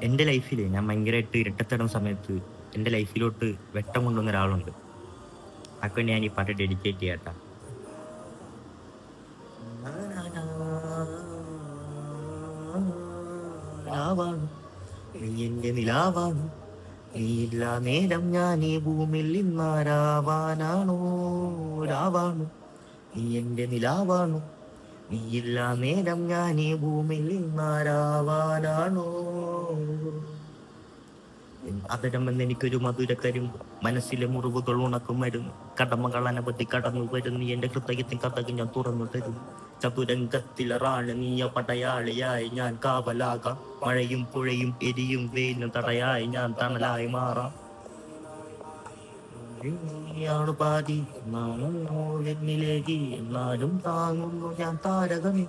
എൻ്റെ ലൈഫിൽ ഞാൻ ഭയങ്കരമായിട്ട് ഇരട്ടത്തടുന്ന സമയത്ത് എൻ്റെ ലൈഫിലോട്ട് വെട്ടം കൊണ്ടുവന്ന ഒരാളുണ്ട്. അതൊക്കെ ഞാൻ ഈ പാട്ട് ഡെഡിക്കേറ്റ് ചെയ്യാട്ടാ. രാവാണ് നീ എൻ്റെ നിലാവാണ്, നീയില്ല നേരം ഞാൻ ഈ ഭൂമിയിൽ ഇന്നാരാവാനാണോ. രാവാണ് നീ എൻ്റെ നിലാവാണു, നീയില്ല നേരം ഞാൻ ഈ ഭൂമിയിൽ ഇന്നാരാവാനാണോ. അതരമെന്ന് എനിക്കൊരു മധുരക്കരും, മനസ്സിലെ മുറിവുകൾ ഉണക്കും മരുന്ന്, കടമകൾ അനവധി കടന്നു വരും, നീ എന്റെ ഹൃദയത്തിൻ കഥക് ഞാൻ തുറന്നു തരും. ചതുരംഗത്തിലറാണ് നീയ പടയാളിയായി ഞാൻ കാവലാകാം, മഴയും പുഴയും എരിയും വെയിലും തടയായി ഞാൻ തണലായി മാറാം. നീയാണ് പാതി നാണോ എന്നിലേക്ക്, എന്നാലും താങ്ങുന്നു ഞാൻ താരകമേ.